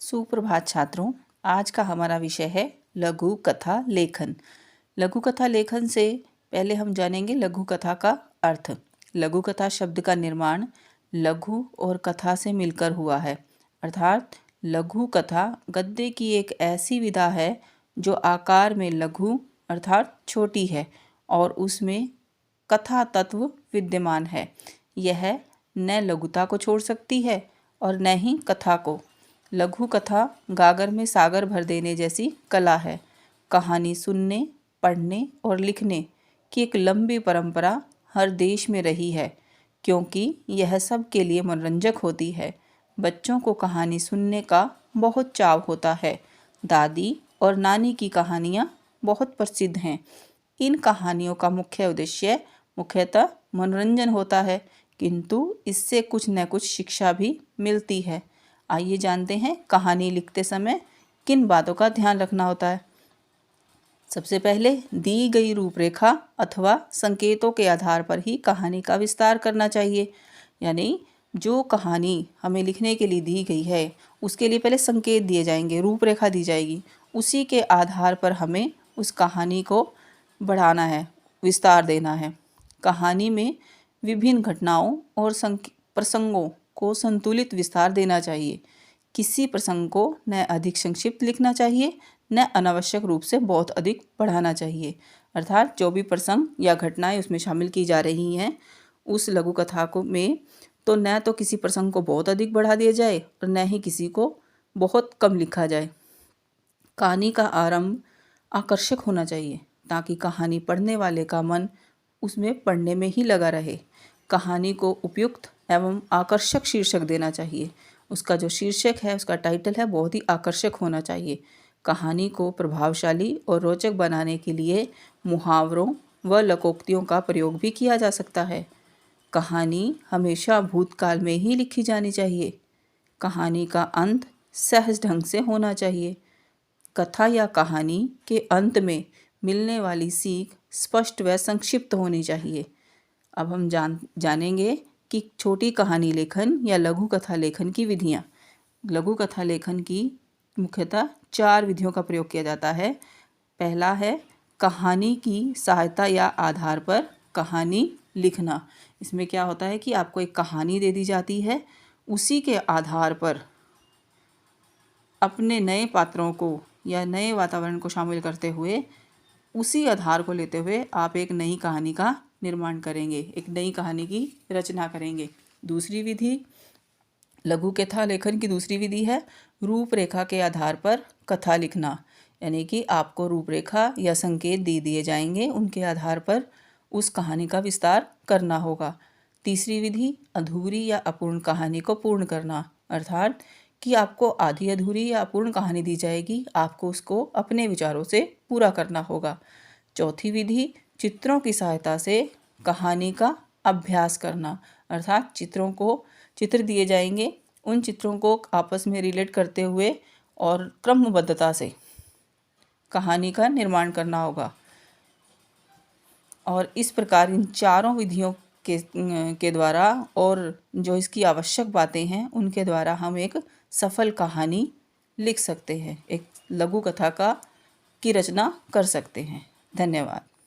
सुप्रभात छात्रों। आज का हमारा विषय है लघु कथा लेखन। लघु कथा लेखन से पहले हम जानेंगे लघु कथा का अर्थ। लघु कथा शब्द का निर्माण लघु और कथा से मिलकर हुआ है, अर्थात लघु कथा गद्य की एक ऐसी विधा है जो आकार में लघु अर्थात छोटी है और उसमें कथा तत्व विद्यमान है। यह न लघुता को छोड़ सकती है और न ही कथा को। लघु कथा गागर में सागर भर देने जैसी कला है। कहानी सुनने, पढ़ने और लिखने की एक लंबी परंपरा हर देश में रही है, क्योंकि यह सब के लिए मनोरंजक होती है। बच्चों को कहानी सुनने का बहुत चाव होता है। दादी और नानी की कहानियाँ बहुत प्रसिद्ध हैं। इन कहानियों का मुख्य उद्देश्य मुख्यतः मनोरंजन होता है, किंतु इससे कुछ न कुछ शिक्षा भी मिलती है। आइए जानते हैं कहानी लिखते समय किन बातों का ध्यान रखना होता है। सबसे पहले दी गई रूपरेखा अथवा संकेतों के आधार पर ही कहानी का विस्तार करना चाहिए। यानी जो कहानी हमें लिखने के लिए दी गई है उसके लिए पहले संकेत दिए जाएंगे, रूपरेखा दी जाएगी। उसी के आधार पर हमें उस कहानी को बढ़ाना है, विस्तार देना है। कहानी में विभिन्न घटनाओं और प्रसंगों को संतुलित विस्तार देना चाहिए। किसी प्रसंग को न अधिक संक्षिप्त लिखना चाहिए, न अनावश्यक रूप से बहुत अधिक बढ़ाना चाहिए। अर्थात जो भी प्रसंग या घटनाएं उसमें शामिल की जा रही हैं उस लघु कथा को में तो न तो किसी प्रसंग को बहुत अधिक बढ़ा दिया जाए और न ही किसी को बहुत कम लिखा जाए। कहानी का आरंभ आकर्षक होना चाहिए ताकि कहानी पढ़ने वाले का मन उसमें पढ़ने में ही लगा रहे। कहानी को उपयुक्त एवं आकर्षक शीर्षक देना चाहिए। उसका जो शीर्षक है, उसका टाइटल है, बहुत ही आकर्षक होना चाहिए। कहानी को प्रभावशाली और रोचक बनाने के लिए मुहावरों व लोकोक्तियों का प्रयोग भी किया जा सकता है। कहानी हमेशा भूतकाल में ही लिखी जानी चाहिए। कहानी का अंत सहज ढंग से होना चाहिए। कथा या कहानी के अंत में मिलने वाली सीख स्पष्ट व संक्षिप्त होनी चाहिए। अब हम जानेंगे कि छोटी कहानी लेखन या लघु कथा लेखन की विधियाँ। लघु कथा लेखन की मुख्यतः 4 विधियों का प्रयोग किया जाता है। पहला है कहानी की सहायता या आधार पर कहानी लिखना। इसमें क्या होता है कि आपको एक कहानी दे दी जाती है, उसी के आधार पर अपने नए पात्रों को या नए वातावरण को शामिल करते हुए उसी आधार को लेते हुए आप एक नई कहानी का निर्माण करेंगे, एक नई कहानी की रचना करेंगे। दूसरी विधि लघु कथा लेखन की दूसरी विधि है रूपरेखा के आधार पर कथा लिखना। यानी कि आपको रूपरेखा या संकेत दे दिए जाएंगे, उनके आधार पर उस कहानी का विस्तार करना होगा। तीसरी विधि अधूरी या अपूर्ण कहानी को पूर्ण करना, अर्थात कि आपको आधी अधूरी या अपूर्ण कहानी दी जाएगी, आपको उसको अपने विचारों से पूरा करना होगा। चौथी विधि चित्रों की सहायता से कहानी का अभ्यास करना, अर्थात चित्र दिए जाएंगे, उन चित्रों को आपस में रिलेट करते हुए और क्रमबद्धता से कहानी का निर्माण करना होगा। और इस प्रकार इन चारों विधियों के द्वारा और जो इसकी आवश्यक बातें हैं उनके द्वारा हम एक सफल कहानी लिख सकते हैं, एक लघु कथा की रचना कर सकते हैं। धन्यवाद।